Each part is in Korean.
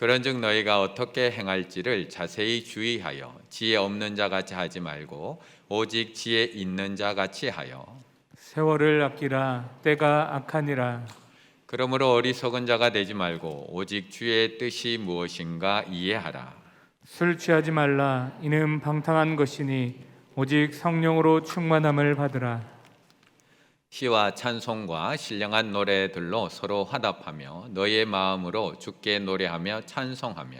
그런즉 너희가 어떻게 행할지를 자세히 주의하여 지혜 없는 자 같이 하지 말고 오직 지혜 있는 자 같이 하여 세월을 아끼라. 때가 악하니라. 그러므로 어리석은 자가 되지 말고 오직 주의 뜻이 무엇인가 이해하라. 술 취하지 말라. 이는 방탕한 것이니 오직 성령으로 충만함을 받으라. 시와 찬송과 신령한 노래들로 서로 화답하며 너희의 마음으로 주께 노래하며 찬송하며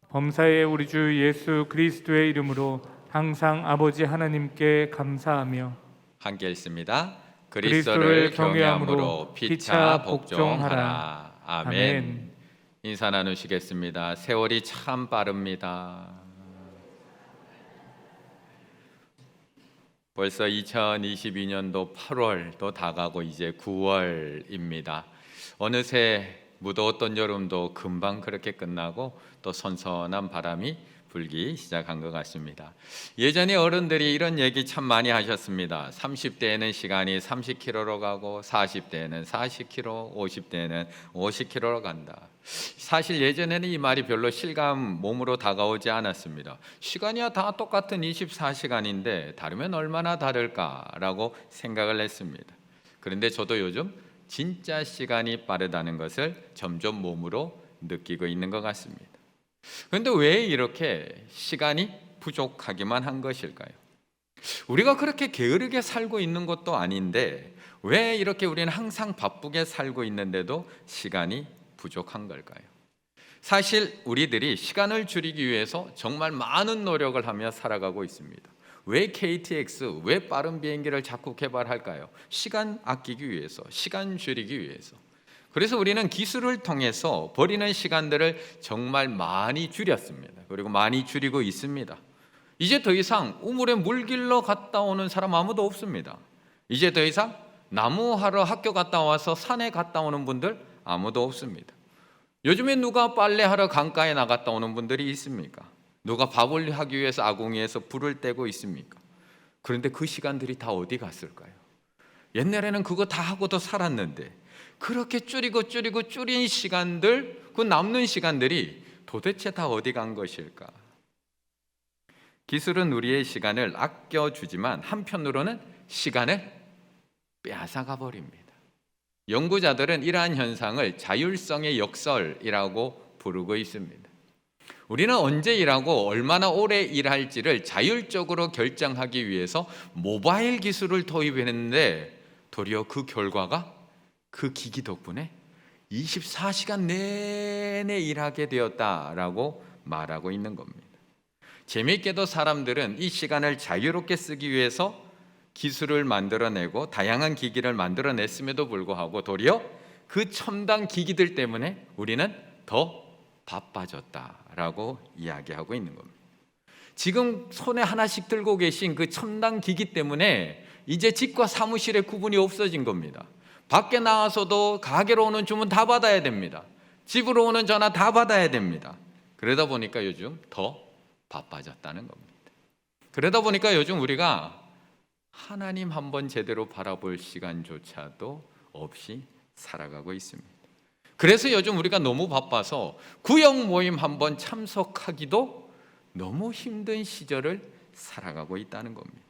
범사의 우리 주 예수 그리스도의 이름으로 항상 아버지 하나님께 감사하며 함께 읽습니다. 그리스도를 그리스도를 경외함으로 피차 복종하라. 아멘. 아멘. 인사 나누시겠습니다. 세월이 참 빠릅니다. 벌써 2022년도 8월도 다가고 이제 9월입니다. 어느새 무더웠던 여름도 금방 그렇게 끝나고 또 선선한 바람이 불기 시작한 것 같습니다. 예전에 어른들이 이런 얘기 참 많이 하셨습니다. 30대에는 시간이 30km로 가고 40대에는 40km, 50대에는 50km로 간다. 사실 예전에는 이 말이 별로 실감 몸으로 다가오지 않았습니다. 시간이야 다 똑같은 24시간인데 다르면 얼마나 다를까라고 생각을 했습니다. 그런데 저도 요즘 진짜 시간이 빠르다는 것을 점점 몸으로 느끼고 있는 것 같습니다. 그런데 왜 이렇게 시간이 부족하기만 한 것일까요? 우리가 그렇게 게으르게 살고 있는 것도 아닌데 왜 이렇게 우리는 항상 바쁘게 살고 있는데도 시간이 부족한 걸까요? 사실 우리들이 시간을 줄이기 위해서 정말 많은 노력을 하며 살아가고 있습니다. 왜 KTX, 왜 빠른 비행기를 자꾸 개발할까요? 시간 아끼기 위해서, 시간 줄이기 위해서. 그래서 우리는 기술을 통해서 버리는 시간들을 정말 많이 줄였습니다. 그리고 많이 줄이고 있습니다. 이제 더 이상 우물에 물 길러 갔다 오는 사람 아무도 없습니다. 이제 더 이상 나무하러 학교 갔다 와서 산에 갔다 오는 분들 아무도 없습니다. 요즘에 누가 빨래하러 강가에 나갔다 오는 분들이 있습니까? 누가 밥을 하기 위해서 아궁이에서 불을 떼고 있습니까? 그런데 그 시간들이 다 어디 갔을까요? 옛날에는 그거 다 하고도 살았는데 그렇게 줄인 시간들, 그 남는 시간들이 도대체 다 어디 간 것일까? 기술은 우리의 시간을 아껴주지만 한편으로는 시간을 빼앗아가 버립니다. 연구자들은 이러한 현상을 자율성의 역설이라고 부르고 있습니다. 우리는 언제 일하고 얼마나 오래 일할지를 자율적으로 결정하기 위해서 모바일 기술을 도입했는데 도리어 그 결과가 그 기기 덕분에 24시간 내내 일하게 되었다라고 말하고 있는 겁니다. 재미있게도 사람들은 이 시간을 자유롭게 쓰기 위해서 기술을 만들어내고 다양한 기기를 만들어냈음에도 불구하고 도리어 그 첨단 기기들 때문에 우리는 더 바빠졌다라고 이야기하고 있는 겁니다. 지금 손에 하나씩 들고 계신 그 첨단 기기 때문에 이제 집과 사무실의 구분이 없어진 겁니다. 밖에 나가서도 가게로 오는 주문 다 받아야 됩니다. 집으로 오는 전화 다 받아야 됩니다. 그러다 보니까 요즘 더 바빠졌다는 겁니다. 그러다 보니까 요즘 우리가 하나님 한번 제대로 바라볼 시간조차도 없이 살아가고 있습니다. 그래서 요즘 우리가 너무 바빠서 구역 모임 한번 참석하기도 너무 힘든 시절을 살아가고 있다는 겁니다.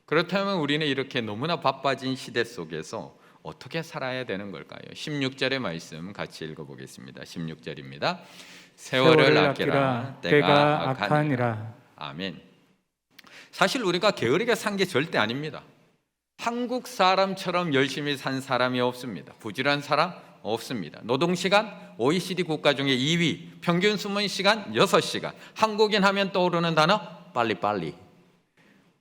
그렇다면 우리는 이렇게 너무나 바빠진 시대 속에서 어떻게 살아야 되는 걸까요? 16절의 말씀 같이 읽어보겠습니다. 16절입니다. 세월을 아끼라. 때가 악하니라. 아멘. 사실 우리가 게으르게 산 게 절대 아닙니다. 한국 사람처럼 열심히 산 사람이 없습니다. 부지런한 사람 없습니다. 노동시간 OECD 국가 중에 2위, 평균 숨은 시간 6시간. 한국인 하면 떠오르는 단어 빨리빨리.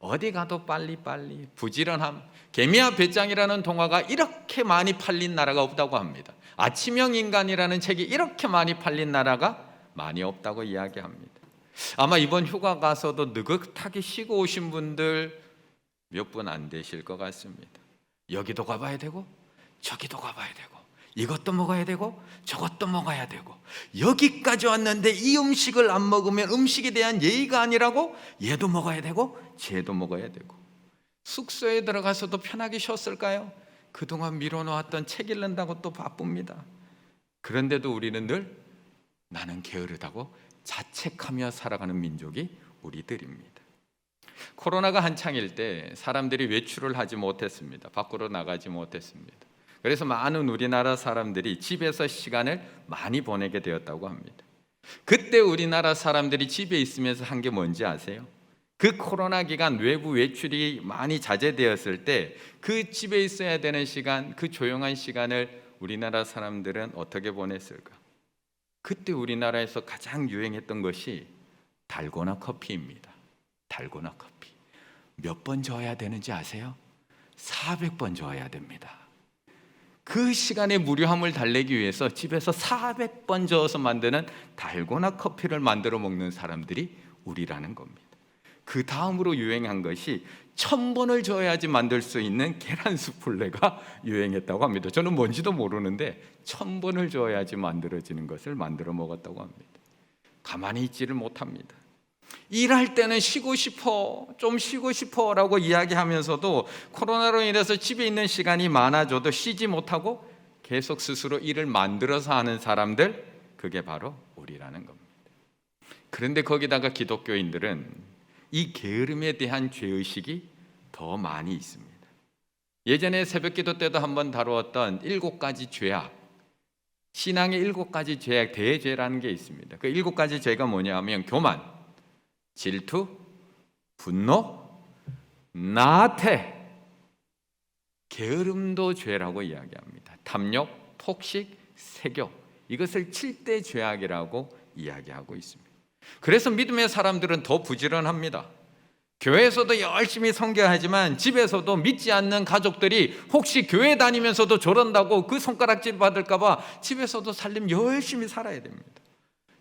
어디 가도 빨리빨리. 부지런함. 개미와 배짱이라는 동화가 이렇게 많이 팔린 나라가 없다고 합니다. 아침형 인간이라는 책이 이렇게 많이 팔린 나라가 많이 없다고 이야기합니다. 아마 이번 휴가 가서도 느긋하게 쉬고 오신 분들 몇 분 안 되실 것 같습니다. 여기도 가봐야 되고 저기도 가봐야 되고 이것도 먹어야 되고 저것도 먹어야 되고 여기까지 왔는데 이 음식을 안 먹으면 음식에 대한 예의가 아니라고 얘도 먹어야 되고 쟤도 먹어야 되고 숙소에 들어가서도 편하게 쉬었을까요? 그동안 미뤄놓았던 책 읽는다고 또 바쁩니다. 그런데도 우리는 늘 나는 게으르다고 자책하며 살아가는 민족이 우리들입니다. 코로나가 한창일 때 사람들이 외출을 하지 못했습니다. 밖으로 나가지 못했습니다. 그래서 많은 우리나라 사람들이 집에서 시간을 많이 보내게 되었다고 합니다. 그때 우리나라 사람들이 집에 있으면서 한 게 뭔지 아세요? 그 코로나 기간 외부 외출이 많이 자제되었을 때 그 집에 있어야 되는 시간, 그 조용한 시간을 우리나라 사람들은 어떻게 보냈을까? 그때 우리나라에서 가장 유행했던 것이 달고나 커피입니다. 달고나 커피. 몇 번 저어야 되는지 아세요? 400번 저어야 됩니다. 그 시간의 무료함을 달래기 위해서 집에서 400번 저어서 만드는 달고나 커피를 만들어 먹는 사람들이 우리라는 겁니다. 그 다음으로 유행한 것이 1000번을 저어야지 만들 수 있는 계란 수플레가 유행했다고 합니다. 저는 뭔지도 모르는데 1000번을 저어야지 만들어지는 것을 만들어 먹었다고 합니다. 가만히 있지를 못합니다. 일할 때는 쉬고 싶어, 좀 쉬고 싶어 라고 이야기하면서도 코로나로 인해서 집에 있는 시간이 많아져도 쉬지 못하고 계속 스스로 일을 만들어서 하는 사람들, 그게 바로 우리라는 겁니다. 그런데 거기다가 기독교인들은 이 게으름에 대한 죄의식이 더 많이 있습니다. 예전에 새벽기도 때도 한번 다루었던 7가지 죄악, 신앙의 7가지 죄악, 대죄라는 게 있습니다. 그 7가지 죄가 뭐냐 하면 교만, 질투, 분노, 나태, 게으름도 죄라고 이야기합니다. 탐욕, 폭식, 세교, 이것을 7대 죄악이라고 이야기하고 있습니다. 그래서 믿음의 사람들은 더 부지런합니다. 교회에서도 열심히 선교하지만 집에서도 믿지 않는 가족들이 혹시 교회 다니면서도 저런다고 그 손가락질 받을까 봐 집에서도 살림 열심히 살아야 됩니다.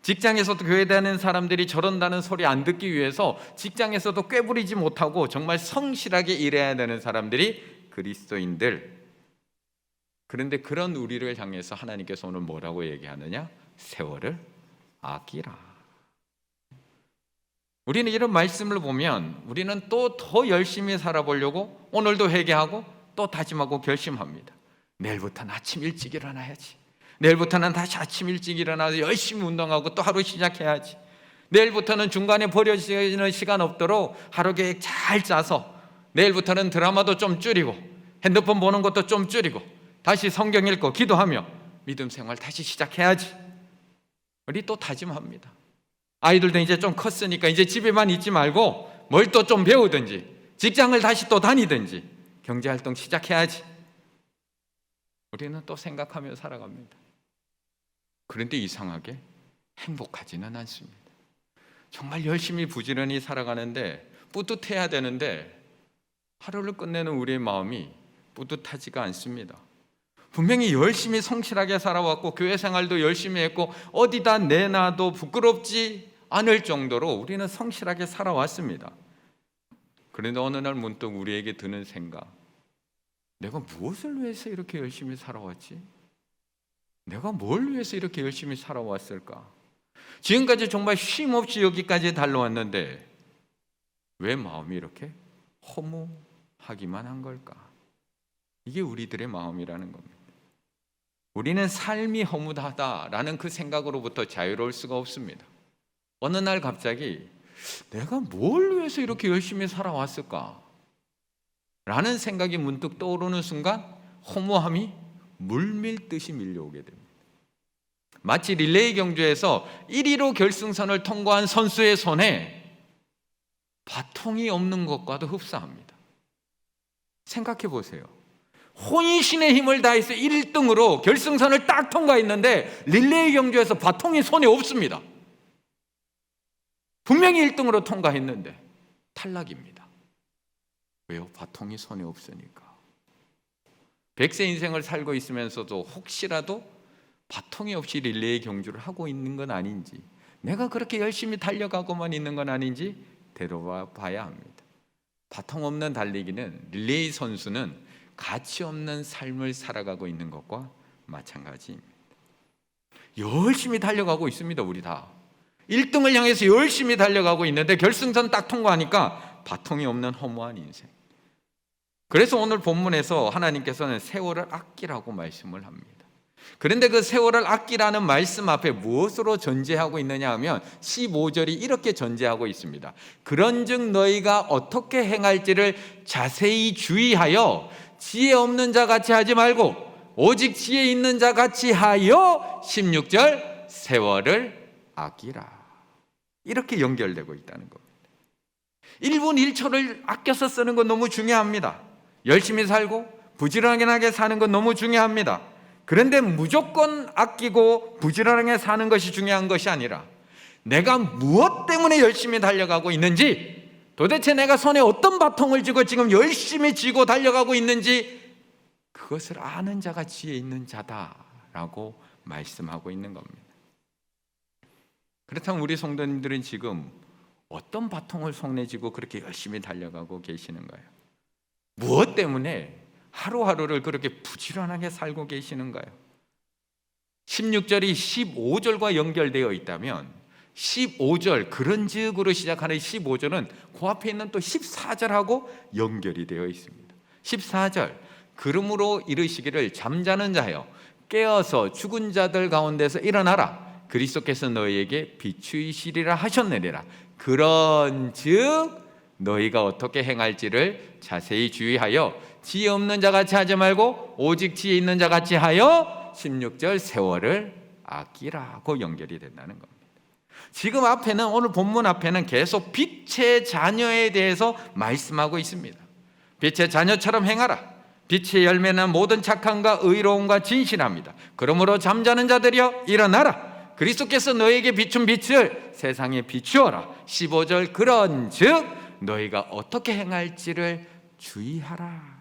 직장에서도 교회 다니는 사람들이 저런다는 소리 안 듣기 위해서 직장에서도 꾀부리지 못하고 정말 성실하게 일해야 되는 사람들이 그리스도인들. 그런데 그런 우리를 향해서 하나님께서 오늘 뭐라고 얘기하느냐? 세월을 아끼라. 우리는 이런 말씀을 보면 우리는 또 더 열심히 살아보려고 오늘도 회개하고 또 다짐하고 결심합니다. 내일부터는 아침 일찍 일어나야지. 내일부터는 다시 아침 일찍 일어나서 열심히 운동하고 또 하루 시작해야지. 내일부터는 중간에 버려지는 시간 없도록 하루 계획 잘 짜서 내일부터는 드라마도 좀 줄이고 핸드폰 보는 것도 좀 줄이고 다시 성경 읽고 기도하며 믿음 생활 다시 시작해야지. 우리 또 다짐합니다. 아이들도 이제 좀 컸으니까 이제 집에만 있지 말고 뭘 또 좀 배우든지 직장을 다시 또 다니든지 경제활동 시작해야지. 우리는 또 생각하며 살아갑니다. 그런데 이상하게 행복하지는 않습니다. 정말 열심히 부지런히 살아가는데 뿌듯해야 되는데 하루를 끝내는 우리의 마음이 뿌듯하지가 않습니다. 분명히 열심히 성실하게 살아왔고 교회 생활도 열심히 했고 어디다 내놔도 부끄럽지 않을 정도로 우리는 성실하게 살아왔습니다. 그런데 어느 날 문득 우리에게 드는 생각, 내가 무엇을 위해서 이렇게 열심히 살아왔지? 내가 뭘 위해서 이렇게 열심히 살아왔을까? 지금까지 정말 쉼없이 여기까지 달려왔는데 왜 마음이 이렇게 허무하기만 한 걸까? 이게 우리들의 마음이라는 겁니다. 우리는 삶이 허무하다라는 그 생각으로부터 자유로울 수가 없습니다. 어느 날 갑자기 내가 뭘 위해서 이렇게 열심히 살아왔을까? 라는 생각이 문득 떠오르는 순간 허무함이 물밀듯이 밀려오게 됩니다. 마치 릴레이 경주에서 1위로 결승선을 통과한 선수의 손에 바통이 없는 것과도 흡사합니다. 생각해 보세요. 혼신의 힘을 다해서 1등으로 결승선을 딱 통과했는데 릴레이 경주에서 바통이 손에 없습니다. 분명히 1등으로 통과했는데 탈락입니다. 왜요? 바통이 손에 없으니까. 100세 인생을 살고 있으면서도 혹시라도 바통이 없이 릴레이 경주를 하고 있는 건 아닌지, 내가 그렇게 열심히 달려가고만 있는 건 아닌지 되돌아봐야 합니다. 바통 없는 달리기는, 릴레이 선수는 가치 없는 삶을 살아가고 있는 것과 마찬가지입니다. 열심히 달려가고 있습니다. 우리 다 1등을 향해서 열심히 달려가고 있는데 결승선 딱 통과하니까 바통이 없는 허무한 인생. 그래서 오늘 본문에서 하나님께서는 세월을 아끼라고 말씀을 합니다. 그런데 그 세월을 아끼라는 말씀 앞에 무엇으로 전제하고 있느냐 하면 15절이 이렇게 전제하고 있습니다. 그런즉 너희가 어떻게 행할지를 자세히 주의하여 지혜 없는 자 같이 하지 말고 오직 지혜 있는 자 같이 하여 16절 세월을 아끼라. 이렇게 연결되고 있다는 겁니다. 1분 1초를 아껴서 쓰는 건 너무 중요합니다. 열심히 살고 부지런하게 사는 건 너무 중요합니다. 그런데 무조건 아끼고 부지런하게 사는 것이 중요한 것이 아니라 내가 무엇 때문에 열심히 달려가고 있는지, 도대체 내가 손에 어떤 바통을 쥐고 지금 열심히 쥐고 달려가고 있는지 그것을 아는 자가 지혜 있는 자다라고 말씀하고 있는 겁니다. 그렇다면 우리 성도님들은 지금 어떤 바통을 손에 쥐고 그렇게 열심히 달려가고 계시는가요? 무엇 때문에 하루하루를 그렇게 부지런하게 살고 계시는가요? 16절이 15절과 연결되어 있다면 15절 그런즉으로 시작하는 15절은 그 앞에 있는 또 14절하고 연결이 되어 있습니다. 14절 그러므로 이르시기를 잠자는 자여 깨어서 죽은 자들 가운데서 일어나라 그리스도께서 너희에게 비추이시리라 하셨느니라. 그런즉 너희가 어떻게 행할지를 자세히 주의하여 지혜 없는 자 같이 하지 말고 오직 지혜 있는 자 같이 하여 16절 세월을 아끼라고 연결이 된다는 겁니다. 지금 앞에는 오늘 본문 앞에는 계속 빛의 자녀에 대해서 말씀하고 있습니다. 빛의 자녀처럼 행하라. 빛의 열매는 모든 착함과 의로움과 진실합니다. 그러므로 잠자는 자들이여 일어나라. 그리스도께서 너희에게 비춘 빛을 세상에 비추어라. 15절 그런즉 너희가 어떻게 행할지를 주의하라.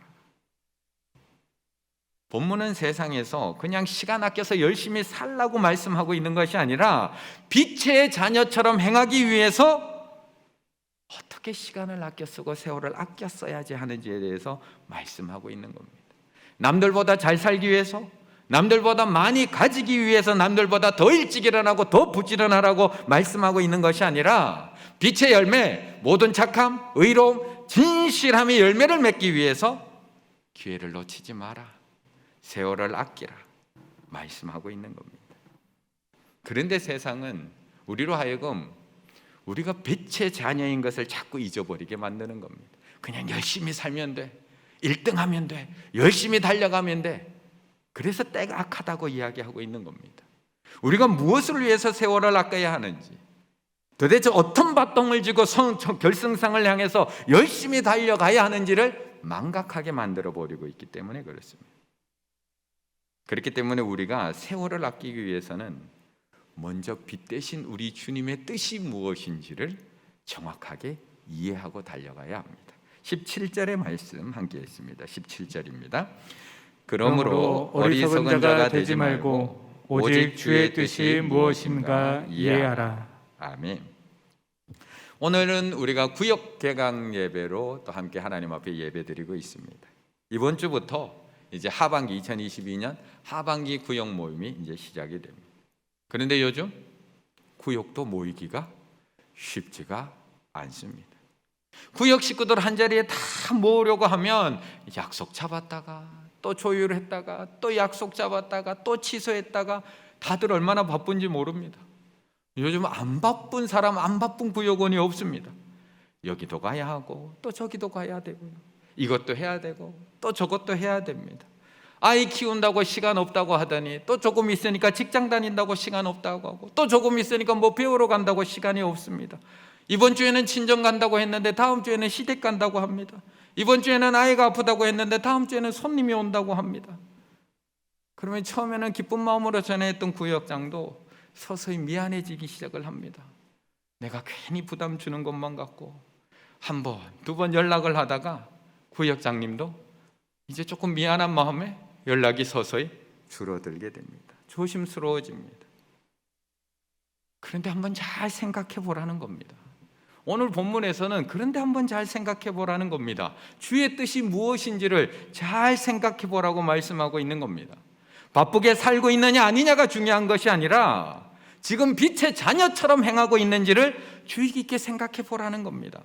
본문은 세상에서 그냥 시간 아껴서 열심히 살라고 말씀하고 있는 것이 아니라 빛의 자녀처럼 행하기 위해서 어떻게 시간을 아껴 쓰고 세월을 아껴 써야지 하는지에 대해서 말씀하고 있는 겁니다. 남들보다 잘 살기 위해서, 남들보다 많이 가지기 위해서 남들보다 더 일찍 일어나고 더 부지런하라고 말씀하고 있는 것이 아니라 빛의 열매, 모든 착함, 의로움, 진실함의 열매를 맺기 위해서 기회를 놓치지 마라. 세월을 아끼라 말씀하고 있는 겁니다. 그런데 세상은 우리로 하여금 우리가 빛의 자녀인 것을 자꾸 잊어버리게 만드는 겁니다. 그냥 열심히 살면 돼, 1등하면 돼, 열심히 달려가면 돼. 그래서 때가 악하다고 이야기하고 있는 겁니다. 우리가 무엇을 위해서 세월을 아껴야 하는지, 도대체 어떤 바통을 쥐고 결승상을 향해서 열심히 달려가야 하는지를 망각하게 만들어버리고 있기 때문에 그렇습니다. 그렇기 때문에 우리가 세월을 아끼기 위해서는 먼저 빛 대신 우리 주님의 뜻이 무엇인지를 정확하게 이해하고 달려가야 합니다. 17절의 말씀 함께 했습니다. 17절입니다. 그러므로 어리석은 자가 되지 말고 오직 주의 뜻이 무엇인가 이해하라. 아멘. 오늘은 우리가 구역 개강 예배로 또 함께 하나님 앞에 예배드리고 있습니다. 이번 주부터 이제 하반기 2022년 하반기 구역 모임이 이제 시작이 됩니다. 그런데 요즘 구역도 모이기가 쉽지가 않습니다. 구역 식구들 한 자리에 다 모으려고 하면 약속 잡았다가 또 조율했다가 또 약속 잡았다가 또 취소했다가 다들 얼마나 바쁜지 모릅니다. 요즘 안 바쁜 사람, 안 바쁜 구역원이 없습니다. 여기도 가야 하고 또 저기도 가야 되고요. 이것도 해야 되고 또 저것도 해야 됩니다. 아이 키운다고 시간 없다고 하더니 또 조금 있으니까 직장 다닌다고 시간 없다고 하고 또 조금 있으니까 뭐 배우러 간다고 시간이 없습니다. 이번 주에는 친정 간다고 했는데 다음 주에는 시댁 간다고 합니다. 이번 주에는 아이가 아프다고 했는데 다음 주에는 손님이 온다고 합니다. 그러면 처음에는 기쁜 마음으로 전화했던 구역장도 서서히 미안해지기 시작을 합니다. 내가 괜히 부담 주는 것만 같고 한 번, 두 번 연락을 하다가 구역장님도 이제 조금 미안한 마음에 연락이 서서히 줄어들게 됩니다. 조심스러워집니다. 그런데 한번 잘 생각해 보라는 겁니다. 오늘 본문에서는 그런데 한번 잘 생각해 보라는 겁니다. 주의 뜻이 무엇인지를 잘 생각해 보라고 말씀하고 있는 겁니다. 바쁘게 살고 있느냐 아니냐가 중요한 것이 아니라 지금 빛의 자녀처럼 행하고 있는지를 주의 깊게 생각해 보라는 겁니다.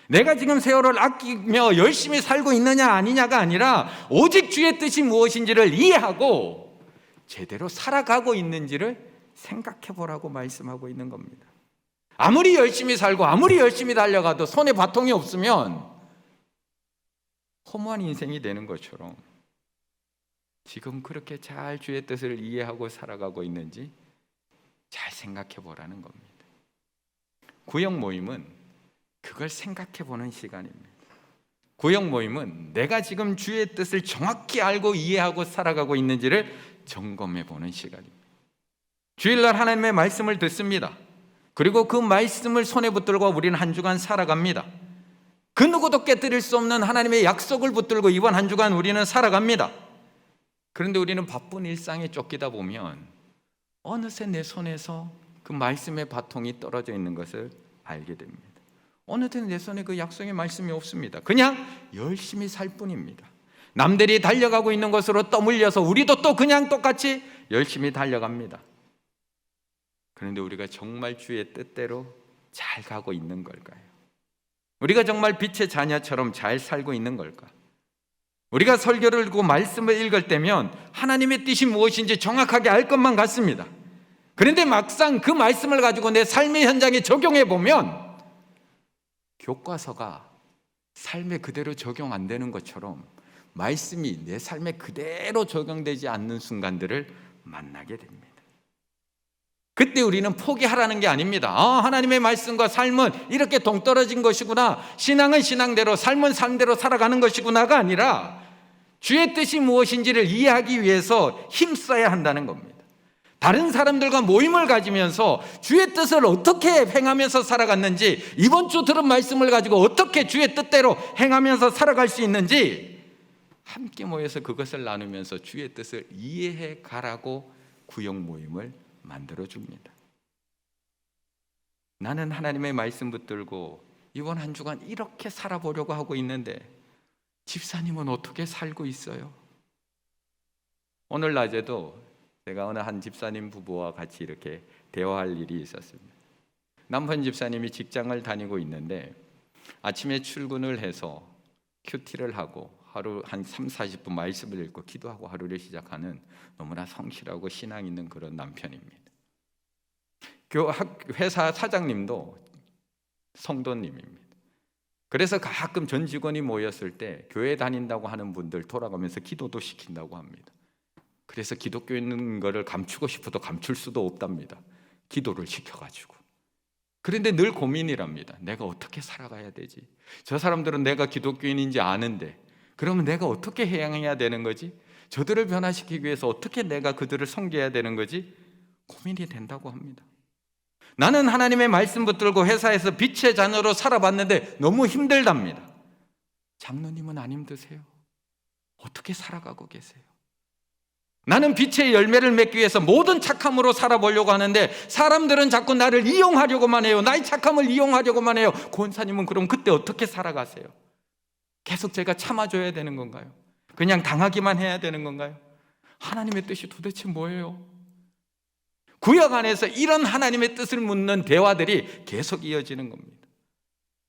내가 지금 세월을 아끼며 열심히 살고 있느냐 아니냐가 아니라 오직 주의 뜻이 무엇인지를 이해하고 제대로 살아가고 있는지를 생각해 보라고 말씀하고 있는 겁니다. 아무리 열심히 살고 아무리 열심히 달려가도 손에 바통이 없으면 허무한 인생이 되는 것처럼 지금 그렇게 잘 주의 뜻을 이해하고 살아가고 있는지 잘 생각해 보라는 겁니다. 구역 모임은 그걸 생각해 보는 시간입니다. 구역 모임은 내가 지금 주의 뜻을 정확히 알고 이해하고 살아가고 있는지를 점검해 보는 시간입니다. 주일날 하나님의 말씀을 듣습니다. 그리고 그 말씀을 손에 붙들고 우리는 한 주간 살아갑니다. 그 누구도 깨뜨릴 수 없는 하나님의 약속을 붙들고 이번 한 주간 우리는 살아갑니다. 그런데 우리는 바쁜 일상에 쫓기다 보면 어느새 내 손에서 그 말씀의 바통이 떨어져 있는 것을 알게 됩니다. 어느새 내 손에 그 약속의 말씀이 없습니다. 그냥 열심히 살 뿐입니다. 남들이 달려가고 있는 것으로 떠밀려서 우리도 또 그냥 똑같이 열심히 달려갑니다. 그런데 우리가 정말 주의 뜻대로 잘 가고 있는 걸까요? 우리가 정말 빛의 자녀처럼 잘 살고 있는 걸까? 우리가 설교를 듣고 말씀을 읽을 때면 하나님의 뜻이 무엇인지 정확하게 알 것만 같습니다. 그런데 막상 그 말씀을 가지고 내 삶의 현장에 적용해 보면 교과서가 삶에 그대로 적용 안 되는 것처럼 말씀이 내 삶에 그대로 적용되지 않는 순간들을 만나게 됩니다. 그때 우리는 포기하라는 게 아닙니다. 하나님의 말씀과 삶은 이렇게 동떨어진 것이구나, 신앙은 신앙대로, 삶은 삶대로 살아가는 것이구나가 아니라 주의 뜻이 무엇인지를 이해하기 위해서 힘써야 한다는 겁니다. 다른 사람들과 모임을 가지면서 주의 뜻을 어떻게 행하면서 살아갔는지, 이번 주 들은 말씀을 가지고 어떻게 주의 뜻대로 행하면서 살아갈 수 있는지 함께 모여서 그것을 나누면서 주의 뜻을 이해해 가라고 구역 모임을 만들어줍니다. 나는 하나님의 말씀 붙들고 이번 한 주간 이렇게 살아보려고 하고 있는데 집사님은 어떻게 살고 있어요? 오늘 낮에도 제가 어느 한 집사님 부부와 같이 이렇게 대화할 일이 있었습니다. 남편 집사님이 직장을 다니고 있는데 아침에 출근을 해서 큐티를 하고 하루 한 30-40분 말씀을 읽고 기도하고 하루를 시작하는 너무나 성실하고 신앙 있는 그런 남편입니다. 회사 사장님도 성도님입니다. 그래서 가끔 전 직원이 모였을 때 교회 다닌다고 하는 분들 돌아가면서 기도도 시킨다고 합니다. 그래서 기독교인 거를 감추고 싶어도 감출 수도 없답니다. 기도를 시켜가지고. 그런데 늘 고민이랍니다. 내가 어떻게 살아가야 되지? 저 사람들은 내가 기독교인인지 아는데 그러면 내가 어떻게 행해야 되는 거지? 저들을 변화시키기 위해서 어떻게 내가 그들을 섬겨야 되는 거지? 고민이 된다고 합니다. 나는 하나님의 말씀 붙들고 회사에서 빛의 자녀로 살아봤는데 너무 힘들답니다. 장로님은 안 힘드세요? 어떻게 살아가고 계세요? 나는 빛의 열매를 맺기 위해서 모든 착함으로 살아보려고 하는데 사람들은 자꾸 나를 이용하려고만 해요. 나의 착함을 이용하려고만 해요. 권사님은 그럼 그때 어떻게 살아가세요? 계속 제가 참아줘야 되는 건가요? 그냥 당하기만 해야 되는 건가요? 하나님의 뜻이 도대체 뭐예요? 구약 안에서 이런 하나님의 뜻을 묻는 대화들이 계속 이어지는 겁니다.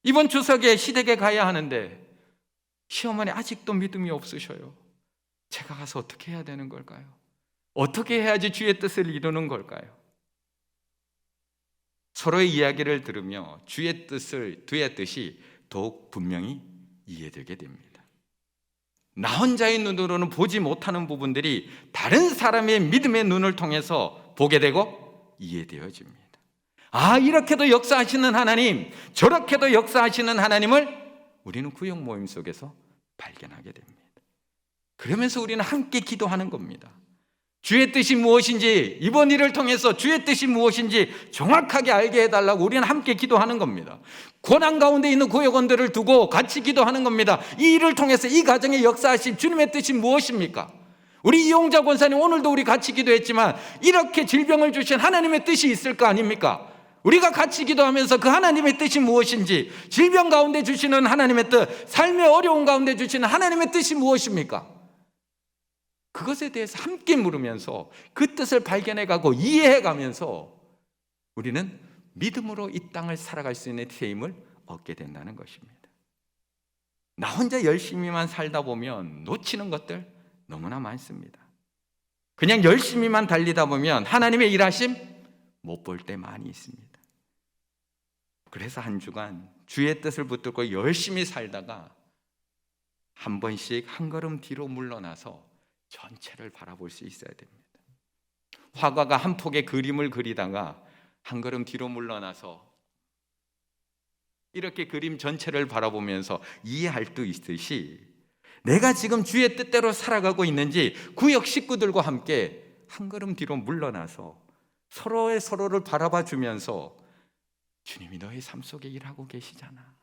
이번 추석에 시댁에 가야 하는데 시어머니 아직도 믿음이 없으셔요. 제가 가서 어떻게 해야 되는 걸까요? 어떻게 해야지 주의 뜻을 이루는 걸까요? 서로의 이야기를 들으며 주의 뜻이 더욱 분명히 이해되게 됩니다. 나 혼자의 눈으로는 보지 못하는 부분들이 다른 사람의 믿음의 눈을 통해서 보게 되고 이해되어집니다. 이렇게도 역사하시는 하나님, 저렇게도 역사하시는 하나님을 우리는 구역 모임 속에서 발견하게 됩니다. 그러면서 우리는 함께 기도하는 겁니다. 주의 뜻이 무엇인지, 이번 일을 통해서 주의 뜻이 무엇인지 정확하게 알게 해달라고 우리는 함께 기도하는 겁니다. 고난 가운데 있는 구역원들을 두고 같이 기도하는 겁니다. 이 일을 통해서 이 가정에 역사하신 주님의 뜻이 무엇입니까? 우리 이용자 권사님 오늘도 우리 같이 기도했지만 이렇게 질병을 주신 하나님의 뜻이 있을 거 아닙니까? 우리가 같이 기도하면서 그 하나님의 뜻이 무엇인지, 질병 가운데 주시는 하나님의 뜻, 삶의 어려움 가운데 주시는 하나님의 뜻이 무엇입니까? 그것에 대해서 함께 물으면서 그 뜻을 발견해가고 이해해가면서 우리는 믿음으로 이 땅을 살아갈 수 있는 힘을 얻게 된다는 것입니다. 나 혼자 열심히만 살다 보면 놓치는 것들 너무나 많습니다. 그냥 열심히만 달리다 보면 하나님의 일하심 못 볼 때 많이 있습니다. 그래서 한 주간 주의 뜻을 붙들고 열심히 살다가 한 번씩 한 걸음 뒤로 물러나서 전체를 바라볼 수 있어야 됩니다. 화가가 한 폭의 그림을 그리다가 한 걸음 뒤로 물러나서 이렇게 그림 전체를 바라보면서 이해할 수 있듯이 내가 지금 주의 뜻대로 살아가고 있는지 구역 식구들과 함께 한 걸음 뒤로 물러나서 서로를 바라봐 주면서 주님이 너의 삶 속에 일하고 계시잖아,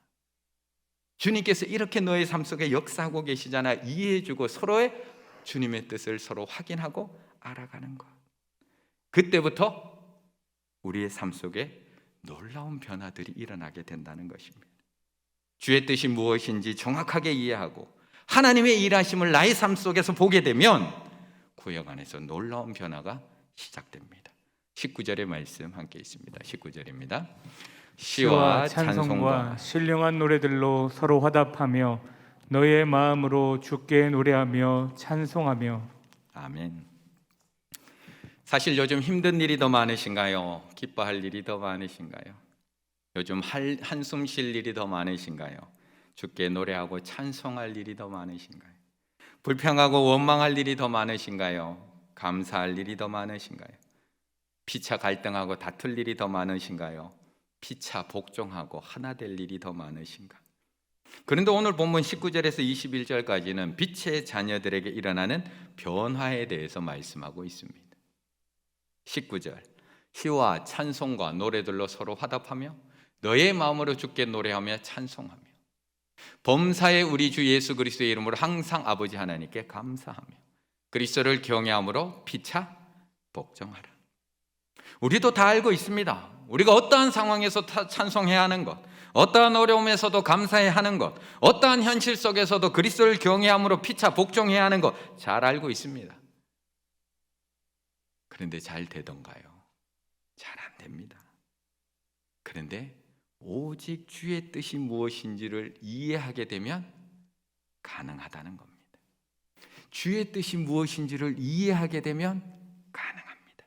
주님께서 이렇게 너의 삶 속에 역사하고 계시잖아, 이해해주고 서로의 주님의 뜻을 서로 확인하고 알아가는 것. 그때부터 우리의 삶 속에 놀라운 변화들이 일어나게 된다는 것입니다. 주의 뜻이 무엇인지 정확하게 이해하고 하나님의 일하심을 나의 삶 속에서 보게 되면 구역 안에서 놀라운 변화가 시작됩니다. 19절의 말씀 함께 있습니다. 19절입니다. 시와 찬송과 신령한 노래들로 서로 화답하며 너의 마음으로 주께 노래하며 찬송하며. 아멘. 사실 요즘 힘든 일이 더 많으신가요? 기뻐할 일이 더 많으신가요? 요즘 한숨 쉴 일이 더 많으신가요? 주께 노래하고 찬송할 일이 더 많으신가요? 불평하고 원망할 일이 더 많으신가요? 감사할 일이 더 많으신가요? 피차 갈등하고 다툴 일이 더 많으신가요? 피차 복종하고 하나 될 일이 더 많으신가? 그런데 오늘 본문 19절에서 21절까지는 빛의 자녀들에게 일어나는 변화에 대해서 말씀하고 있습니다. 19절, 시와 찬송과 노래들로 서로 화답하며 너의 마음으로 주께 노래하며 찬송하며 범사의 우리 주 예수 그리스도의 이름으로 항상 아버지 하나님께 감사하며 그리스도를 경외함으로 피차 복종하라. 우리도 다 알고 있습니다. 우리가 어떠한 상황에서 찬송해야 하는 것, 어떠한 어려움에서도 감사해야 하는 것, 어떠한 현실 속에서도 그리스도를 경외함으로 피차 복종해야 하는 것 잘 알고 있습니다. 그런데 잘 되던가요? 잘 안 됩니다. 그런데 오직 주의 뜻이 무엇인지를 이해하게 되면 가능하다는 겁니다. 주의 뜻이 무엇인지를 이해하게 되면 가능합니다.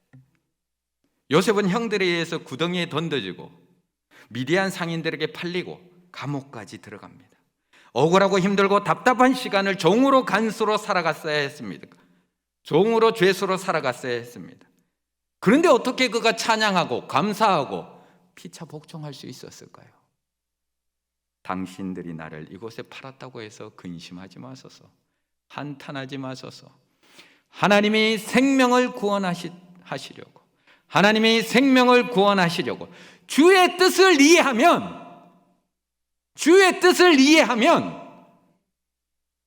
요셉은 형들에 의해서 구덩이에 던져지고 미디안 상인들에게 팔리고 감옥까지 들어갑니다. 억울하고 힘들고 답답한 시간을 종으로 간수로 살아갔어야 했습니다. 종으로 죄수로 살아갔어야 했습니다. 그런데 어떻게 그가 찬양하고 감사하고 피차 복종할 수 있었을까요? 당신들이 나를 이곳에 팔았다고 해서 근심하지 마소서, 한탄하지 마소서. 하나님이 생명을 구원하시려고, 하나님이 생명을 구원하시려고 주의 뜻을 이해하면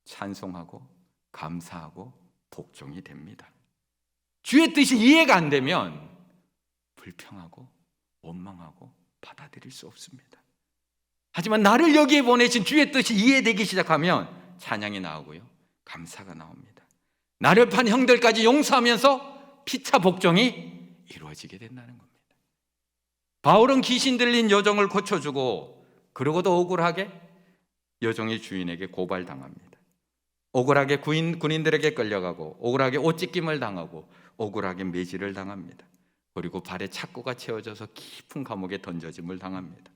찬송하고 감사하고 복종이 됩니다. 주의 뜻이 이해가 안 되면 불평하고 원망하고 받아들일 수 없습니다. 하지만 나를 여기에 보내신 주의 뜻이 이해되기 시작하면 찬양이 나오고요, 감사가 나옵니다. 나를 판 형들까지 용서하면서 피차 복종이 이루어지게 된다는 겁니다. 바울은 귀신 들린 여종을 고쳐주고 그러고도 억울하게 여종의 주인에게 고발당합니다. 억울하게 군인들에게 끌려가고 억울하게 옷찢김을 당하고 억울하게 매질을 당합니다. 그리고 발에 착고가 채워져서 깊은 감옥에 던져짐을 당합니다.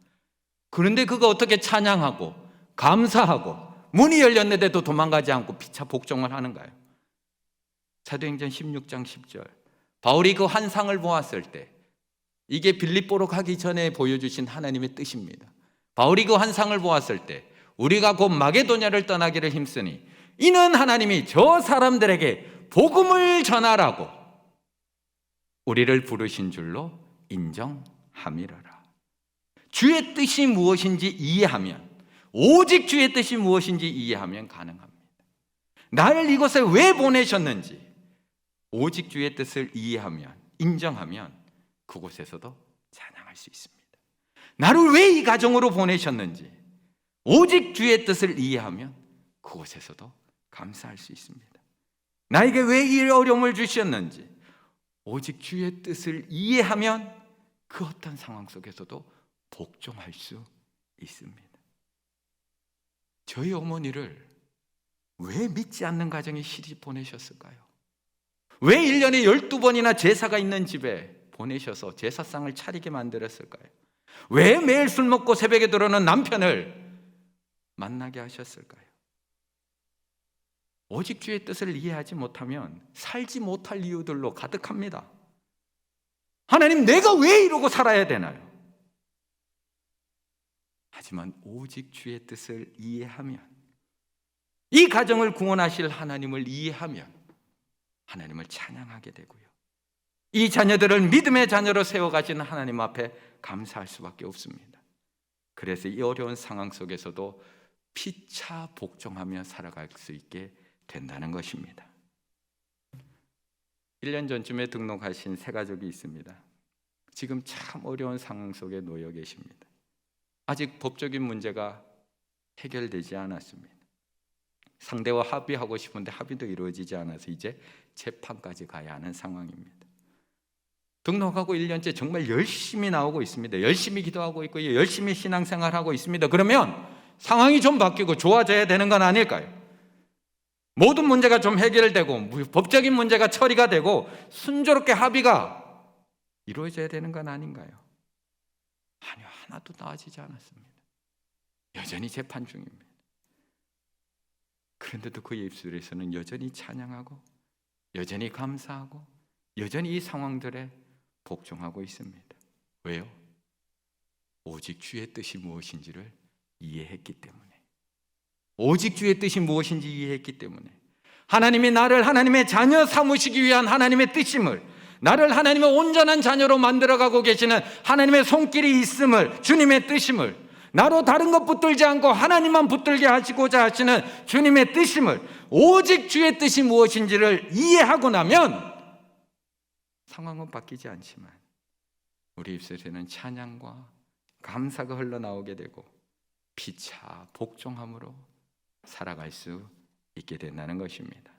그런데 그가 어떻게 찬양하고 감사하고 문이 열렸는데도 도망가지 않고 피차 복종을 하는가요? 사도행전 16장 10절, 바울이 그 환상을 보았을 때, 이게 빌립보로 가기 전에 보여주신 하나님의 뜻입니다. 바울이 그 환상을 보았을 때 우리가 곧 마게도냐를 떠나기를 힘쓰니 이는 하나님이 저 사람들에게 복음을 전하라고 우리를 부르신 줄로 인정함이라라. 주의 뜻이 무엇인지 이해하면, 오직 주의 뜻이 무엇인지 이해하면 가능합니다. 나를 이곳에 왜 보내셨는지 오직 주의 뜻을 이해하면, 인정하면 그곳에서도 찬양할 수 있습니다. 나를 왜 이 가정으로 보내셨는지 오직 주의 뜻을 이해하면 그곳에서도 감사할 수 있습니다. 나에게 왜 이 어려움을 주셨는지 오직 주의 뜻을 이해하면 그 어떤 상황 속에서도 복종할 수 있습니다. 저희 어머니를 왜 믿지 않는 가정에 시집 보내셨을까요? 왜 1년에 12번이나 제사가 있는 집에 보내셔서 제사상을 차리게 만들었을까요? 왜 매일 술 먹고 새벽에 들어오는 남편을 만나게 하셨을까요? 오직 주의 뜻을 이해하지 못하면 살지 못할 이유들로 가득합니다. 하나님, 내가 왜 이러고 살아야 되나요? 하지만 오직 주의 뜻을 이해하면, 이 가정을 구원하실 하나님을 이해하면 하나님을 찬양하게 되고요, 이 자녀들을 믿음의 자녀로 세워가신 하나님 앞에 감사할 수밖에 없습니다. 그래서 이 어려운 상황 속에서도 피차 복종하며 살아갈 수 있게 된다는 것입니다. 1년 전쯤에 등록하신 세 가족이 있습니다. 지금 참 어려운 상황 속에 놓여 계십니다. 아직 법적인 문제가 해결되지 않았습니다. 상대와 합의하고 싶은데 합의도 이루어지지 않아서 이제 재판까지 가야 하는 상황입니다. 등록하고 1년째 정말 열심히 나오고 있습니다. 열심히 기도하고 있고 열심히 신앙생활하고 있습니다. 그러면 상황이 좀 바뀌고 좋아져야 되는 건 아닐까요? 모든 문제가 좀 해결되고 법적인 문제가 처리가 되고 순조롭게 합의가 이루어져야 되는 건 아닌가요? 아니요, 하나도 나아지지 않았습니다. 여전히 재판 중입니다. 그런데도 그의 입술에서는 여전히 찬양하고 여전히 감사하고 여전히 이 상황들에 복종하고 있습니다. 왜요? 오직 주의 뜻이 무엇인지를 이해했기 때문에, 오직 주의 뜻이 무엇인지 이해했기 때문에, 하나님이 나를 하나님의 자녀 삼으시기 위한 하나님의 뜻임을, 나를 하나님의 온전한 자녀로 만들어가고 계시는 하나님의 손길이 있음을, 주님의 뜻임을, 나로 다른 것 붙들지 않고 하나님만 붙들게 하시고자 하시는 주님의 뜻임을, 오직 주의 뜻이 무엇인지를 이해하고 나면 상황은 바뀌지 않지만 우리 입술에는 찬양과 감사가 흘러나오게 되고 피차 복종함으로 살아갈 수 있게 된다는 것입니다.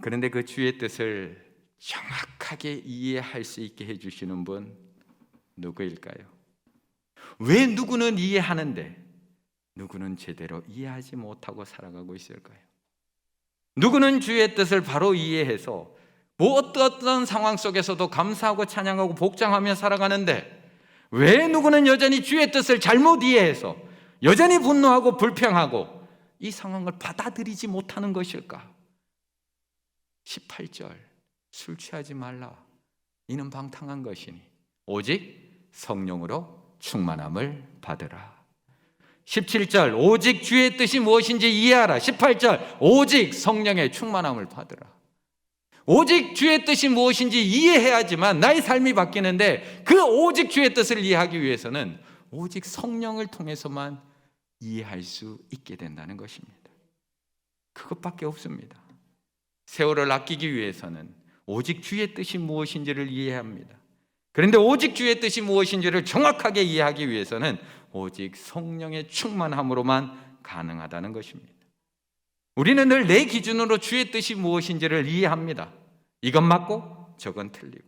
그런데 그 주의 뜻을 정확하게 이해할 수 있게 해주시는 분 누구일까요? 왜 누구는 이해하는데 누구는 제대로 이해하지 못하고 살아가고 있을까요? 누구는 주의 뜻을 바로 이해해서 어떤 상황 속에서도 감사하고 찬양하고 복종하며 살아가는데 왜 누구는 여전히 주의 뜻을 잘못 이해해서 여전히 분노하고 불평하고 이 상황을 받아들이지 못하는 것일까? 18절, 술 취하지 말라. 이는 방탕한 것이니 오직 성령으로 충만함을 받으라. 17절, 오직 주의 뜻이 무엇인지 이해하라. 18절, 오직 성령의 충만함을 받으라. 오직 주의 뜻이 무엇인지 이해해야지만 나의 삶이 바뀌는데, 그 오직 주의 뜻을 이해하기 위해서는 오직 성령을 통해서만 이해할 수 있게 된다는 것입니다. 그것밖에 없습니다. 세월을 아끼기 위해서는 오직 주의 뜻이 무엇인지를 이해해야 합니다. 그런데 오직 주의 뜻이 무엇인지를 정확하게 이해하기 위해서는 오직 성령의 충만함으로만 가능하다는 것입니다. 우리는 늘 내 기준으로 주의 뜻이 무엇인지를 이해합니다. 이건 맞고 저건 틀리고,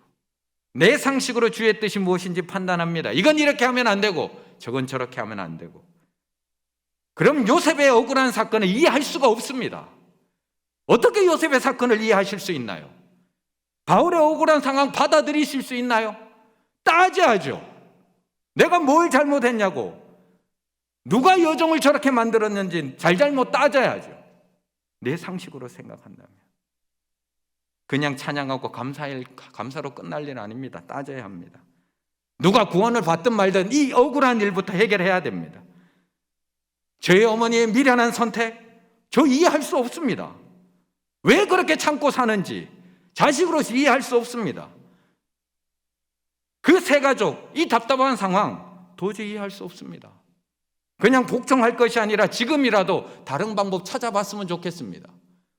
내 상식으로 주의 뜻이 무엇인지 판단합니다. 이건 이렇게 하면 안 되고 저건 저렇게 하면 안 되고. 그럼 요셉의 억울한 사건을 이해할 수가 없습니다. 어떻게 요셉의 사건을 이해하실 수 있나요? 바울의 억울한 상황 받아들이실 수 있나요? 따져야죠. 내가 뭘 잘못했냐고, 누가 여정을 저렇게 만들었는지 잘잘못 따져야죠. 내 상식으로 생각한다면. 그냥 찬양하고 감사로 끝날 일 아닙니다. 따져야 합니다. 누가 구원을 받든 말든 이 억울한 일부터 해결해야 됩니다. 저희 어머니의 미련한 선택, 저 이해할 수 없습니다. 왜 그렇게 참고 사는지 자식으로서 이해할 수 없습니다. 그 세 가족, 이 답답한 상황 도저히 이해할 수 없습니다. 그냥 복종할 것이 아니라 지금이라도 다른 방법 찾아봤으면 좋겠습니다.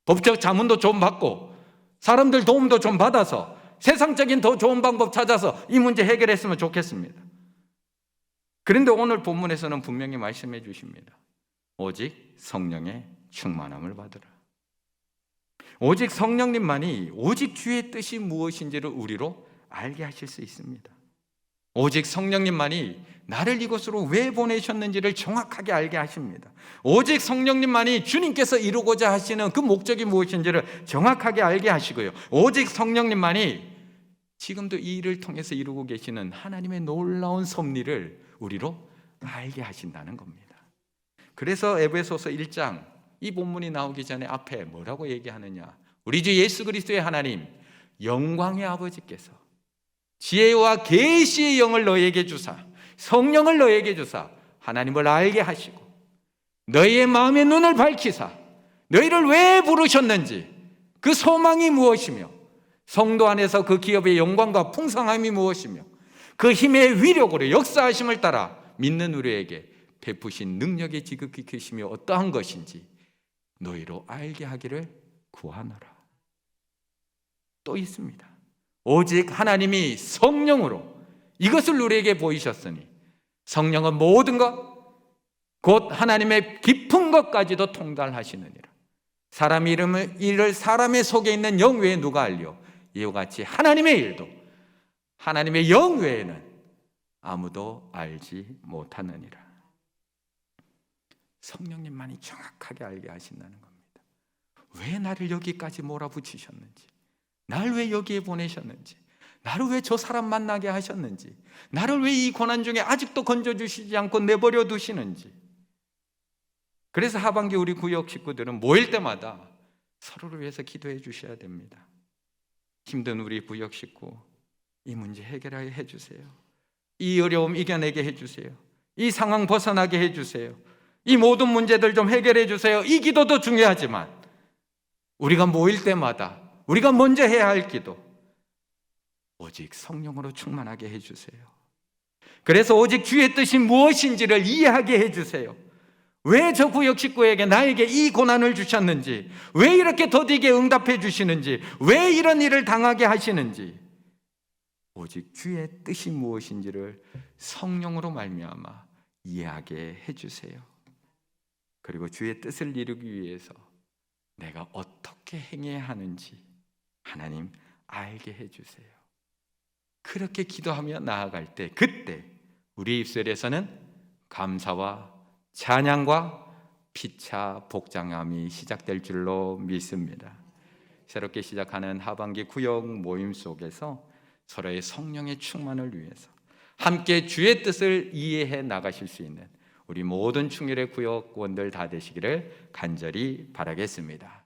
법적 자문도 좀 받고 사람들 도움도 좀 받아서 세상적인 더 좋은 방법 찾아서 이 문제 해결했으면 좋겠습니다. 그런데 오늘 본문에서는 분명히 말씀해 주십니다. 오직 성령의 충만함을 받으라. 오직 성령님만이 오직 주의 뜻이 무엇인지를 우리로 알게 하실 수 있습니다. 오직 성령님만이 나를 이곳으로 왜 보내셨는지를 정확하게 알게 하십니다. 오직 성령님만이 주님께서 이루고자 하시는 그 목적이 무엇인지를 정확하게 알게 하시고요. 오직 성령님만이 지금도 이 일을 통해서 이루고 계시는 하나님의 놀라운 섭리를 우리로 알게 하신다는 겁니다. 그래서 에베소서 1장 이 본문이 나오기 전에 앞에 뭐라고 얘기하느냐? 우리 주 예수 그리스도의 하나님 영광의 아버지께서 지혜와 계시의 영을 너에게 주사 성령을 너에게 주사 하나님을 알게 하시고 너희의 마음의 눈을 밝히사 너희를 왜 부르셨는지 그 소망이 무엇이며 성도 안에서 그 기업의 영광과 풍성함이 무엇이며 그 힘의 위력으로 역사하심을 따라 믿는 우리에게 베푸신 능력의 지극히 크심이 어떠한 것인지 너희로 알게 하기를 구하노라. 또 있습니다. 오직 하나님이 성령으로 이것을 우리에게 보이셨으니 성령은 모든 것 곧 하나님의 깊은 것까지도 통달하시느니라. 사람의 일을 사람의 속에 있는 영 외에 누가 알려? 이와 같이 하나님의 일도 하나님의 영 외에는 아무도 알지 못하느니라. 성령님만이 정확하게 알게 하신다는 겁니다. 왜 나를 여기까지 몰아붙이셨는지, 나를 왜 여기에 보내셨는지, 나를 왜 저 사람 만나게 하셨는지, 나를 왜 이 고난 중에 아직도 건져주시지 않고 내버려 두시는지. 그래서 하반기 우리 구역 식구들은 모일 때마다 서로를 위해서 기도해 주셔야 됩니다. 힘든 우리 구역 식구 이 문제 해결하게 해주세요. 이 어려움 이겨내게 해주세요. 이 상황 벗어나게 해주세요. 이 모든 문제들 좀 해결해 주세요. 이 기도도 중요하지만 우리가 모일 때마다 우리가 먼저 해야 할 기도, 오직 성령으로 충만하게 해주세요. 그래서 오직 주의 뜻이 무엇인지를 이해하게 해주세요. 왜 저 구역 식구에게 나에게 이 고난을 주셨는지, 왜 이렇게 더디게 응답해 주시는지, 왜 이런 일을 당하게 하시는지, 오직 주의 뜻이 무엇인지를 성령으로 말미암아 이해하게 해주세요. 그리고 주의 뜻을 이루기 위해서 내가 어떻게 행해야 하는지 하나님 알게 해주세요. 그렇게 기도하며 나아갈 때 그때 우리 입술에서는 감사와 찬양과 피차 복장함이 시작될 줄로 믿습니다. 새롭게 시작하는 하반기 구역 모임 속에서 서로의 성령의 충만을 위해서 함께 주의 뜻을 이해해 나가실 수 있는 우리 모든 충일의 구역원들 다 되시기를 간절히 바라겠습니다.